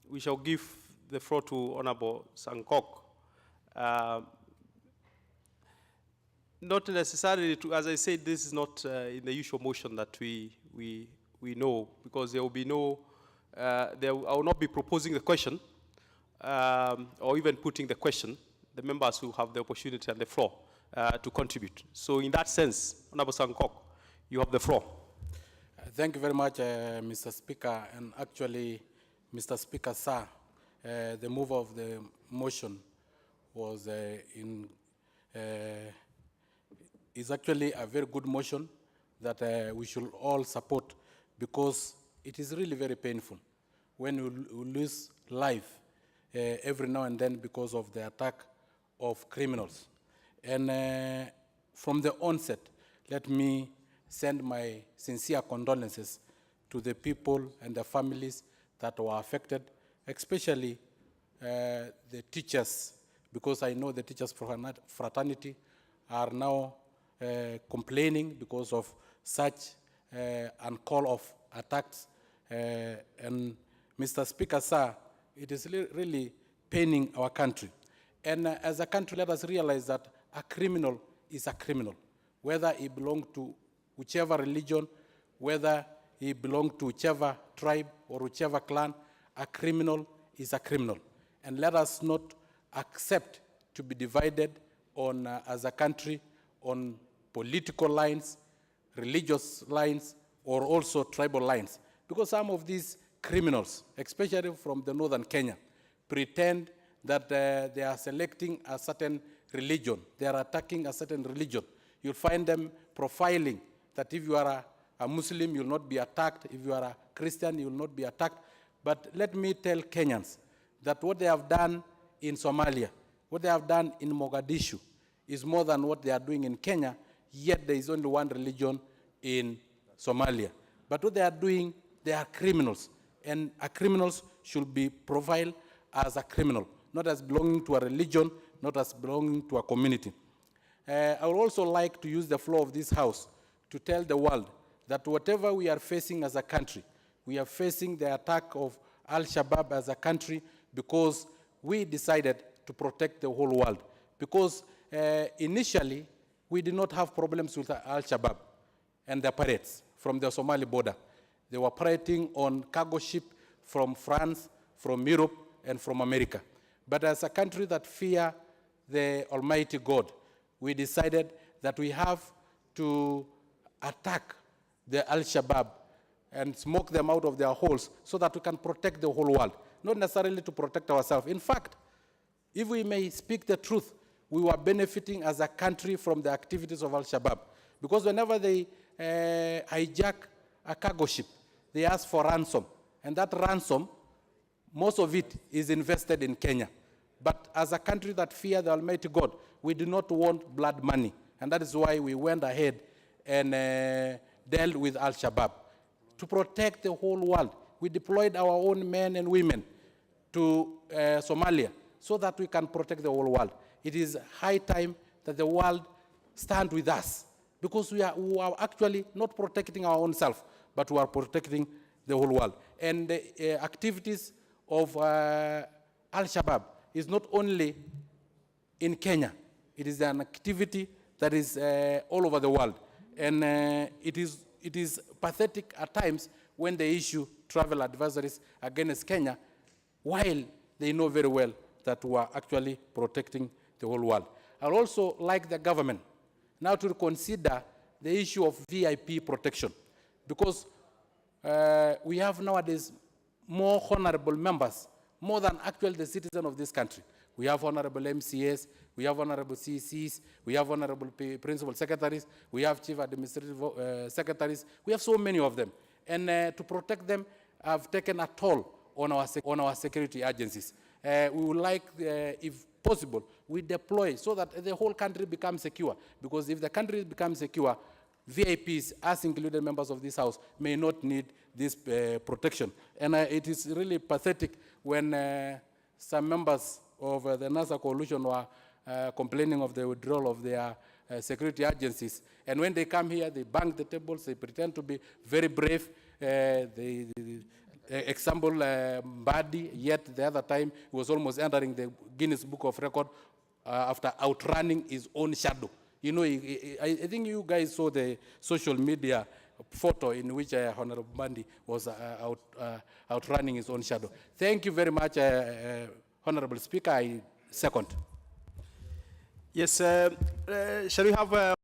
We shall give the floor to Honorable Sankok. Not necessarily, as I said, this is not in the usual motion that we know, because there will be no, I will not be proposing the question or even putting the question. The members will have the opportunity and the floor to contribute. So in that sense, Honorable Sankok, you have the floor. Thank you very much, Mr. Speaker. And actually, Mr. Speaker, sir, the mover of the motion was is actually a very good motion that we should all support, because it is really very painful when you lose life every now and then because of the attack of criminals. And from the onset, let me send my sincere condolences to the people and the families that were affected, especially the teachers, because I know the teachers' fraternity are now complaining because of such uncalled of attacks. And Mr. Speaker, sir, it is really paining our country. And as a country, let us realize that a criminal is a criminal, whether he belongs to whichever religion, whether he belongs to whichever tribe or whichever clan. A criminal is a criminal. And let us not accept to be divided on, as a country, on political lines, religious lines, or also tribal lines. Because some of these criminals, especially from the northern Kenya, pretend that they are selecting a certain religion. They are attacking a certain religion. You'll find them profiling that if you are a Muslim, you'll not be attacked. If you are a Christian, you'll not be attacked. But let me tell Kenyans that what they have done in Somalia, what they have done in Mogadishu, is more than what they are doing in Kenya, yet there is only one religion in Somalia. But what they are doing, they are criminals. And criminals should be profiled as a criminal, not as belonging to a religion, not as belonging to a community. I would also like to use the floor of this House to tell the world that whatever we are facing as a country, we are facing the attack of Al-Shabaab as a country because we decided to protect the whole world. Because initially, we did not have problems with Al-Shabaab and their pirates from the Somali border. They were operating on cargo ship from France, from Europe, and from America. But as a country that fear the Almighty God, we decided that we have to attack the Al-Shabaab and smoke them out of their holes so that we can protect the whole world, not necessarily to protect ourselves. In fact, if we may speak the truth, we were benefiting as a country from the activities of Al-Shabaab. Because whenever they hijack a cargo ship, they ask for ransom. And that ransom, most of it is invested in Kenya. But as a country that fear the Almighty God, we do not want blood money. And that is why we went ahead and dealt with Al-Shabaab. To protect the whole world, we deployed our own men and women to Somalia so that we can protect the whole world. It is high time that the world stand with us, because we are actually not protecting our own self, but we are protecting the whole world. And the activities of Al-Shabaab is not only in Kenya. It is an activity that is all over the world. And it is pathetic at times when they issue travel advisories against Kenya, while they know very well that we are actually protecting the whole world. I'd also like the government now to consider the issue of VIP protection, because we have nowadays more honorable members, more than actually the citizens of this country. We have honorable MCAs, we have honorable CCs, we have honorable principal secretaries, we have chief administrative secretaries, we have so many of them. And to protect them, I've taken a toll on our security agencies. We would like, if possible, we deploy so that the whole country becomes secure. Because if the country becomes secure, VIPs, as included members of this House, may not need this protection. And it is really pathetic when some members of the NASA coalition were complaining of the withdrawal of their security agencies. And when they come here, they bang the tables, they pretend to be very brave. example, Mbadi, yet the other time he was almost entering the Guinness Book of Record after outrunning his own shadow. You know, I think you guys saw the social media photo in which Honorable Mbadi was outrunning his own shadow. Thank you very much, Honorable Speaker. I second. Yes, shall we have